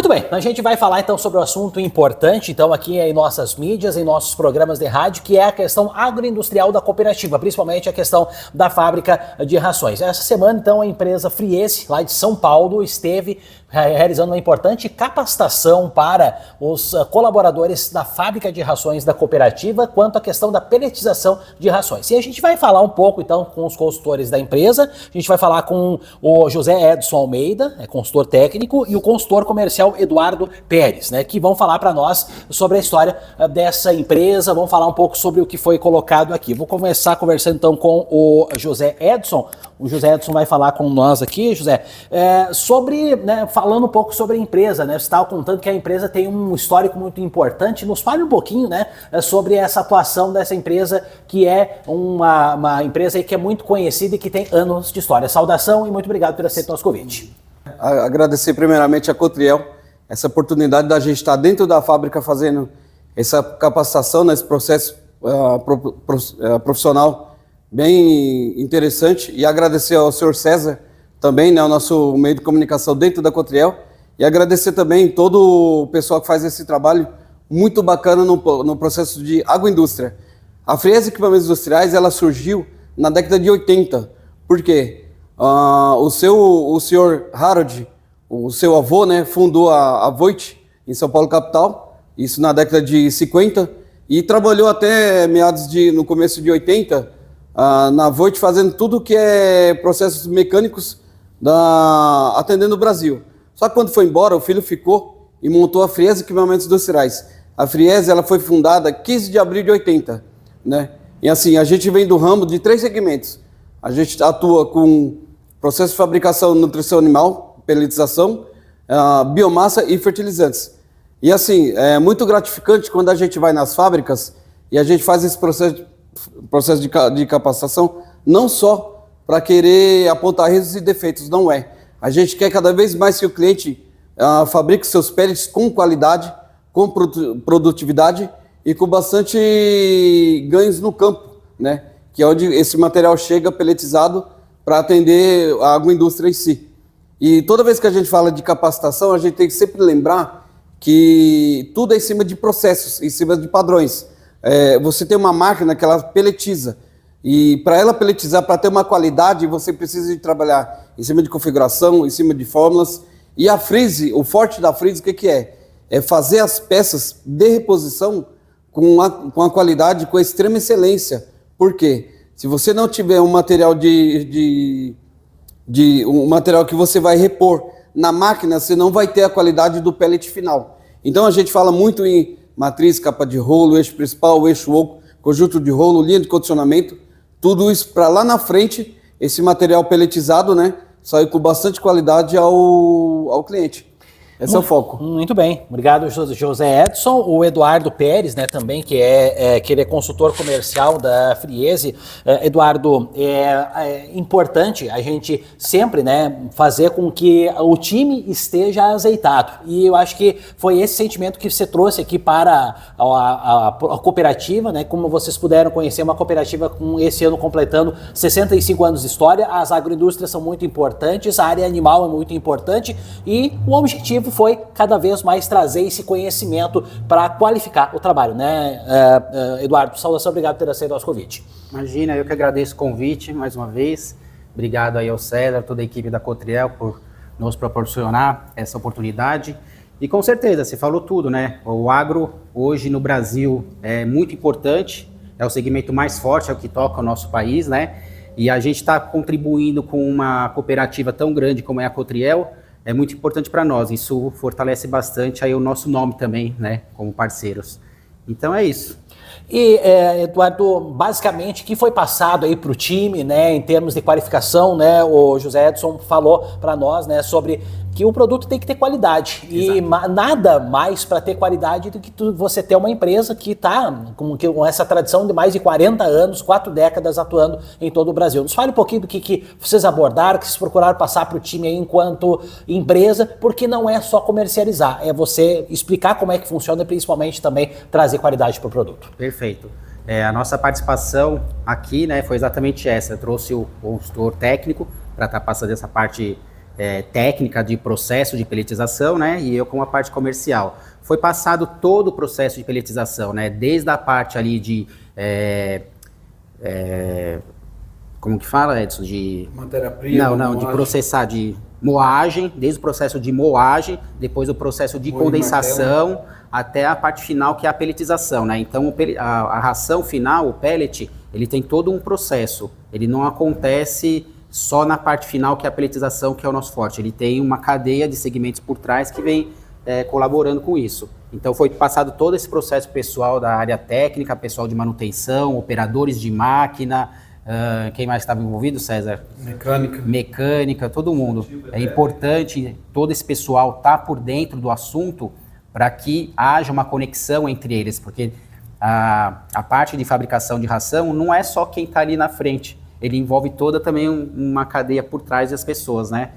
Muito bem, a gente vai falar então sobre o assunto importante, então aqui em nossas mídias, em nossos programas de rádio, que é a questão agroindustrial da cooperativa, principalmente a questão da fábrica de rações. Essa semana então a empresa Friese, lá de São Paulo, esteve realizando uma importante capacitação para os colaboradores da fábrica de rações da cooperativa quanto à questão da peletização de rações. E a gente vai falar um pouco então com os consultores da empresa, a gente vai falar com o José Edson Almeida, consultor técnico, e o consultor comercial Eduardo Pérez, né, que vão falar para nós sobre a história dessa empresa, vão falar um pouco sobre o que foi colocado aqui. Vou começar conversando então com o José Edson. O José Edson vai falar com nós aqui, José, sobre, né, falando um pouco sobre a empresa, né? Você estava contando que a empresa tem um histórico muito importante. Nos fale um pouquinho, né, sobre essa atuação dessa empresa, que é uma empresa aí que é muito conhecida e que tem anos de história. Saudação e muito obrigado por aceitar o nosso convite. Agradecer primeiramente a Cotriel, essa oportunidade da gente estar dentro da fábrica fazendo essa capacitação nesse processo profissional bem interessante, e agradecer ao senhor César também, né, o nosso meio de comunicação dentro da Cotriel, e agradecer também todo o pessoal que faz esse trabalho muito bacana no processo de agroindústria. A Friese Equipamentos Industriais, ela surgiu na década de 80, porque o senhor Harold, o seu avô, né, fundou a Voit em São Paulo capital, isso na década de 50, e trabalhou até no começo de 80, na Voit, fazendo tudo que é processos mecânicos atendendo o Brasil. Só que quando foi embora, o filho ficou e montou a Friese Equipamentos Industriais. A Friese, ela foi fundada 15 de abril de 80, né? E assim, a gente vem do ramo de 3 segmentos. A gente atua com processo de fabricação de nutrição animal, peletização, biomassa e fertilizantes. E assim, é muito gratificante quando a gente vai nas fábricas e a gente faz esse processo de capacitação, não só para querer apontar erros e defeitos, não é. A gente quer cada vez mais que o cliente fabrique seus pellets com qualidade, com produtividade e com bastante ganhos no campo, né? Que é onde esse material chega pelletizado para atender a agroindústria em si. E toda vez que a gente fala de capacitação, a gente tem que sempre lembrar que tudo é em cima de processos, em cima de padrões. Você tem uma máquina que ela pelletiza, e para ela pelletizar, para ter uma qualidade, você precisa de trabalhar em cima de configuração, em cima de fórmulas. E a Friese, o forte da Friese, o que é? É fazer as peças de reposição com a qualidade, com a extrema excelência. Por quê? Se você não tiver um material um material que você vai repor na máquina, você não vai ter a qualidade do pellet final. Então a gente fala muito em matriz, capa de rolo, eixo principal, eixo oco, conjunto de rolo, linha de condicionamento, tudo isso para lá na frente, esse material pelletizado, né, sair com bastante qualidade ao cliente. Esse é o foco. Muito bem, obrigado José Edson. O Eduardo Pérez, né, também, que ele é consultor comercial da Friese. Eduardo, é importante a gente sempre, né, fazer com que o time esteja azeitado, e eu acho que foi esse sentimento que você trouxe aqui para a cooperativa, né, como vocês puderam conhecer, uma cooperativa com esse ano completando 65 anos de história. As agroindústrias são muito importantes, a área animal é muito importante, e o objetivo foi cada vez mais trazer esse conhecimento para qualificar o trabalho, né? Eduardo, saudação, obrigado por ter aceito o nosso convite. Imagina, eu que agradeço o convite mais uma vez. Obrigado aí ao César, toda a equipe da Cotriel por nos proporcionar essa oportunidade. E com certeza, você falou tudo, né? O agro hoje no Brasil é muito importante, é o segmento mais forte, é o que toca o nosso país, né? E a gente está contribuindo com uma cooperativa tão grande como é a Cotriel, é muito importante para nós. Isso fortalece bastante aí o nosso nome também, né, como parceiros. Então é isso. E, Eduardo, basicamente, o que foi passado aí para o time, né, em termos de qualificação, né, o José Edson falou para nós, né, sobre que o produto tem que ter qualidade. Exato. E nada mais para ter qualidade do que você ter uma empresa que está com essa tradição de mais de 40 anos, 4 décadas atuando em todo o Brasil. Nos fale um pouquinho do que vocês abordaram, que vocês procuraram passar para o time aí enquanto empresa, porque não é só comercializar, é você explicar como é que funciona e principalmente também trazer qualidade para o produto. Perfeito. A nossa participação aqui, né, foi exatamente essa. Eu trouxe o consultor técnico para estar passando essa parte técnica de processo de pelletização, né? E eu com a parte comercial. Foi passado todo o processo de pelletização, né? Desde a parte ali de... como que fala, Edson? De... Matéria-prima? Não, de processar, de moagem, desde o processo de moagem, depois o processo de condensação, até a parte final, que é a pelletização, né? Então, a ração final, o pellet, ele tem todo um processo. Ele não acontece só na parte final, que é a pelletização, que é o nosso forte. Ele tem uma cadeia de segmentos por trás que vem colaborando com isso. Então, foi passado todo esse processo pessoal da área técnica, pessoal de manutenção, operadores de máquina. Quem mais estava envolvido, César? Mecânica, todo mundo. É importante todo esse pessoal estar por dentro do assunto para que haja uma conexão entre eles, porque a parte de fabricação de ração não é só quem está ali na frente, ele envolve toda também uma cadeia por trás das pessoas, né?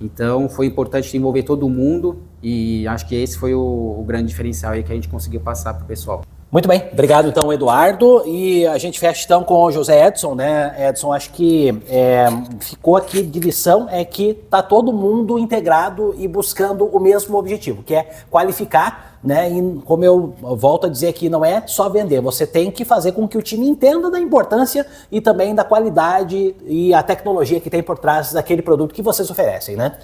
Então foi importante envolver todo mundo e acho que esse foi o grande diferencial aí que a gente conseguiu passar para o pessoal. Muito bem, obrigado então, Eduardo. E a gente fecha então com o José Edson, né? Edson, acho que ficou aqui de lição é que está todo mundo integrado e buscando o mesmo objetivo, que é qualificar, né? E como eu volto a dizer aqui, não é só vender, você tem que fazer com que o time entenda da importância e também da qualidade e a tecnologia que tem por trás daquele produto que vocês oferecem, né?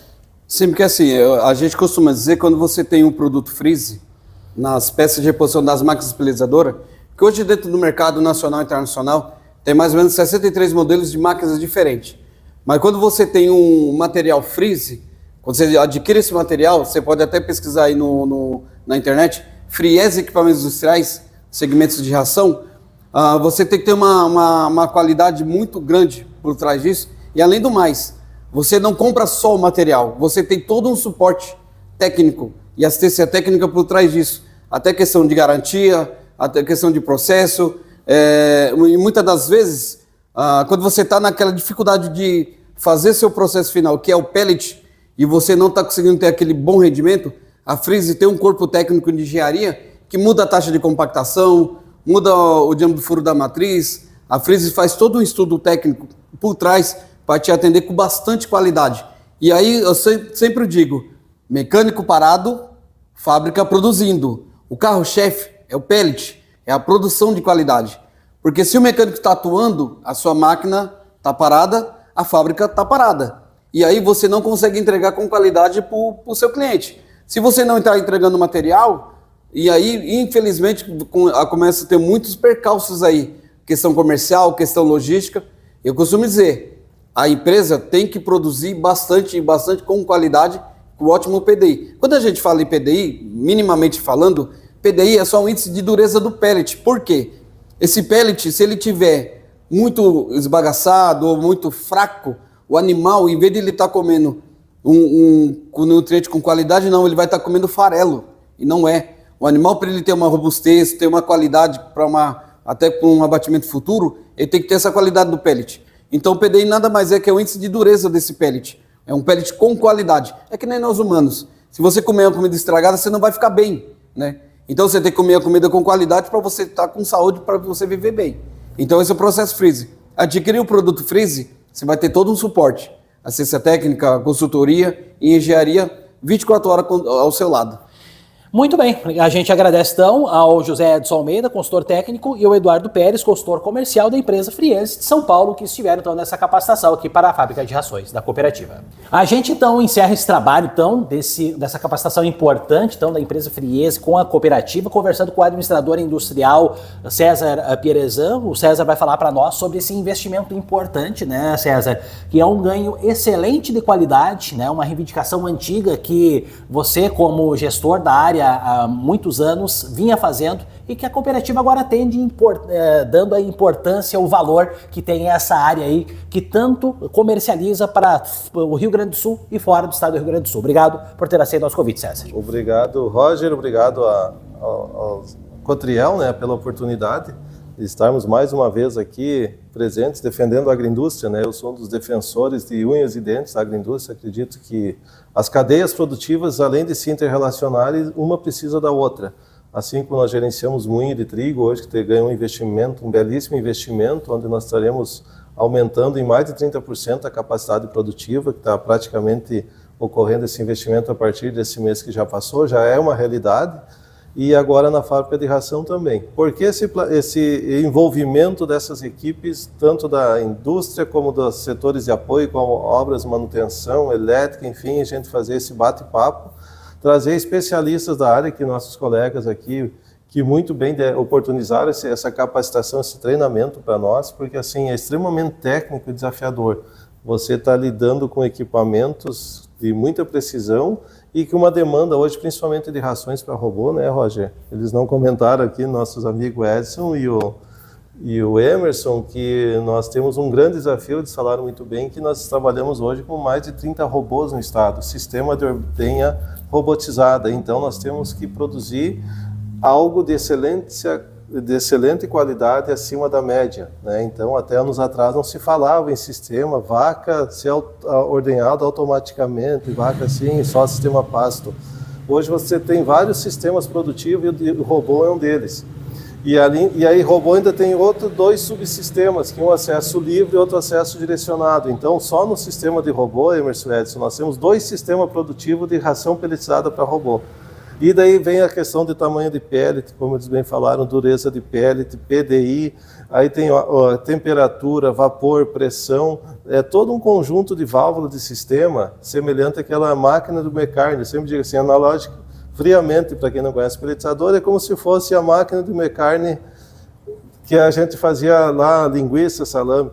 Sim, porque assim, a gente costuma dizer quando você tem um produto freeze, nas peças de reposição das máquinas pelletizadoras, que hoje dentro do mercado nacional e internacional tem mais ou menos 63 modelos de máquinas diferentes. Mas quando você tem um material freeze, quando você adquire esse material, você pode até pesquisar aí na internet, Friese Equipamentos Industriais, segmentos de ração, você tem que ter uma qualidade muito grande por trás disso. E além do mais, você não compra só o material, você tem todo um suporte técnico e assistência técnica por trás disso. Até questão de garantia, até questão de processo. E muitas das vezes, quando você está naquela dificuldade de fazer seu processo final, que é o pellet, e você não está conseguindo ter aquele bom rendimento, a Freeze tem um corpo técnico de engenharia que muda a taxa de compactação, muda o diâmetro do furo da matriz. A Freeze faz todo um estudo técnico por trás para te atender com bastante qualidade. E aí eu sempre digo, mecânico parado, fábrica produzindo. O carro-chefe é o pellet, é a produção de qualidade. Porque se o mecânico está atuando, a sua máquina está parada, a fábrica está parada. E aí você não consegue entregar com qualidade para o seu cliente. Se você não está entregando material, e aí, infelizmente, começa a ter muitos percalços aí. Questão comercial, questão logística. Eu costumo dizer, a empresa tem que produzir bastante com qualidade, com ótimo PDI. Quando a gente fala em PDI, minimamente falando, PDI é só um índice de dureza do pellet. Por quê? Esse pellet, se ele tiver muito esbagaçado ou muito fraco, o animal, em vez de ele estar comendo um nutriente com qualidade, não, ele vai estar comendo farelo. E não é. O animal, para ele ter uma robustez, ter uma qualidade, até para um abatimento futuro, ele tem que ter essa qualidade do pellet. Então o PDI nada mais é que o índice de dureza desse pellet. É um pellet com qualidade. É que nem nós humanos. Se você comer uma comida estragada, você não vai ficar bem, né? Então você tem que comer a comida com qualidade para você estar com saúde, para você viver bem. Então esse é o processo freeze. Adquirir o produto freeze, você vai ter todo um suporte. Assistência técnica, consultoria e engenharia 24 horas ao seu lado. Muito bem, a gente agradece então ao José Edson Almeida, consultor técnico, e ao Eduardo Pérez, consultor comercial da empresa Friese de São Paulo, que estiveram então nessa capacitação aqui para a fábrica de rações da cooperativa. A gente então encerra esse trabalho então dessa capacitação importante então da empresa Friese com a cooperativa, conversando com o administrador industrial César Pierezan. O César vai falar para nós sobre esse investimento importante, né, César, que é um ganho excelente de qualidade, né, uma reivindicação antiga que você como gestor da área há muitos anos vinha fazendo e que a cooperativa agora tem dando a importância, o valor que tem essa área aí que tanto comercializa para o Rio Grande do Sul e fora do estado do Rio Grande do Sul. Obrigado por ter aceito nosso convite, César. Obrigado, Roger, obrigado ao Cotriel, né, pela oportunidade de estarmos mais uma vez aqui presentes defendendo a agroindústria, né? Eu sou um dos defensores de unhas e dentes da agroindústria. Acredito que as cadeias produtivas, além de se interrelacionarem, uma precisa da outra. Assim como nós gerenciamos moinho de trigo hoje, que ganha um investimento, um belíssimo investimento, onde nós estaremos aumentando em mais de 30% a capacidade produtiva, que está praticamente ocorrendo esse investimento a partir desse mês que já passou, já é uma realidade, e agora na fábrica de ração também. Porque esse envolvimento dessas equipes, tanto da indústria como dos setores de apoio, como obras, manutenção, elétrica, enfim, a gente fazer esse bate-papo, trazer especialistas da área, que nossos colegas aqui, que muito bem oportunizaram essa capacitação, esse treinamento para nós, porque assim é extremamente técnico e desafiador. Você está lidando com equipamentos de muita precisão e com uma demanda hoje, principalmente de rações para robô, né, Roger? Eles não comentaram aqui, nossos amigos Edson e o Emerson, que nós temos um grande desafio, eles falaram muito bem, que nós trabalhamos hoje com mais de 30 robôs no estado, sistema de ordenha robotizada, então nós temos que produzir algo de excelente qualidade acima da média, né? Então, até anos atrás não se falava em sistema, vaca ser ordenhada automaticamente, vaca assim, só sistema pasto. Hoje você tem vários sistemas produtivos e o robô é um deles. E aí robô ainda tem dois subsistemas, que um acesso livre e outro acesso direcionado. Então, só no sistema de robô, Emerson Edson, nós temos 2 sistemas produtivos de ração pelletizada para robô. E daí vem a questão de tamanho de pellet, como eles bem falaram, dureza de pellet, PDI, aí tem a temperatura, vapor, pressão, é todo um conjunto de válvulas de sistema semelhante àquela máquina do McCartney. Eu sempre digo assim, analógico, friamente, para quem não conhece pelletizador, é como se fosse a máquina do McCartney que a gente fazia lá, linguiça, salame,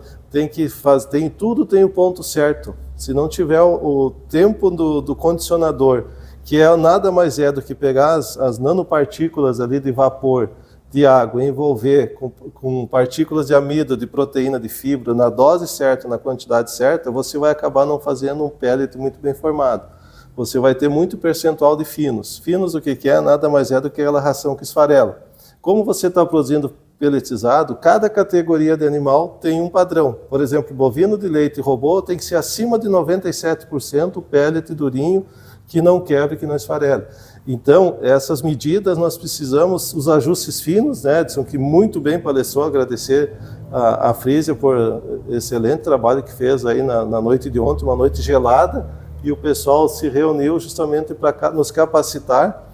tudo tem o ponto certo. Se não tiver o tempo do condicionador, que nada mais é do que pegar as nanopartículas ali de vapor, de água, envolver com partículas de amido, de proteína, de fibra, na dose certa, na quantidade certa, você vai acabar não fazendo um pellet muito bem formado. Você vai ter muito percentual de finos. Finos o que é? Nada mais é do que aquela ração que esfarela. Como você está produzindo pelletizado, cada categoria de animal tem um padrão. Por exemplo, bovino de leite e robô tem que ser acima de 97% pellet durinho, que não quebre, que não esfarele. Então, essas medidas nós precisamos, os ajustes finos, né, Edson, que muito bem palestrou, agradecer a Frisia por excelente trabalho que fez aí na noite de ontem, uma noite gelada, e o pessoal se reuniu justamente para nos capacitar,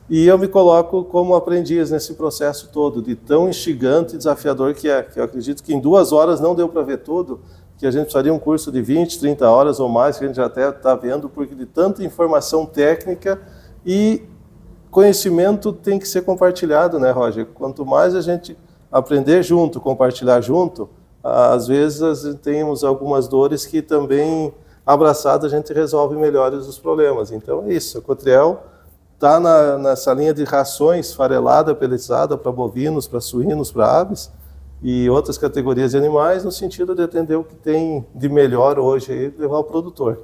e eu me coloco como aprendiz nesse processo todo, de tão instigante e desafiador que é, que eu acredito que em 2 horas não deu para ver tudo, que a gente precisaria um curso de 20, 30 horas ou mais, que a gente já até está vendo, porque de tanta informação técnica e conhecimento tem que ser compartilhado, né, Roger? Quanto mais a gente aprender junto, compartilhar junto, às vezes temos algumas dores que também, abraçado, a gente resolve melhores os problemas. Então é isso, a Cotriel está nessa linha de rações farelada, pelletizada para bovinos, para suínos, para aves, e outras categorias de animais, no sentido de atender o que tem de melhor hoje e levar ao produtor.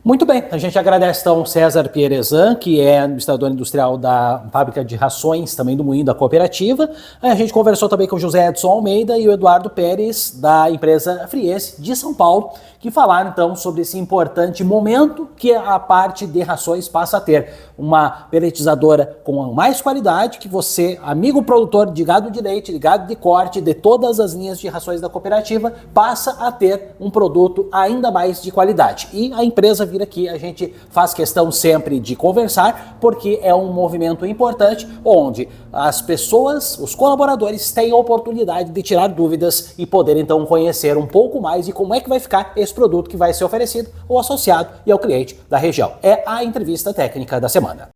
Muito bem, a gente agradece então César Pierezan, que é administrador industrial da fábrica de rações, também do Moinho da Cooperativa. A gente conversou também com o José Edson Almeida e o Eduardo Pérez, da empresa Friese de São Paulo, que falaram então sobre esse importante momento que a parte de rações passa a ter. Uma pelletizadora com mais qualidade, que você, amigo produtor de gado de leite, de gado de corte, de todas as linhas de rações da cooperativa, passa a ter um produto ainda mais de qualidade. E a empresa vir aqui, a gente faz questão sempre de conversar, porque é um movimento importante, onde as pessoas, os colaboradores, têm a oportunidade de tirar dúvidas e poder então conhecer um pouco mais de como é que vai ficar esse produto que vai ser oferecido ou associado e ao cliente da região. É a entrevista técnica da semana.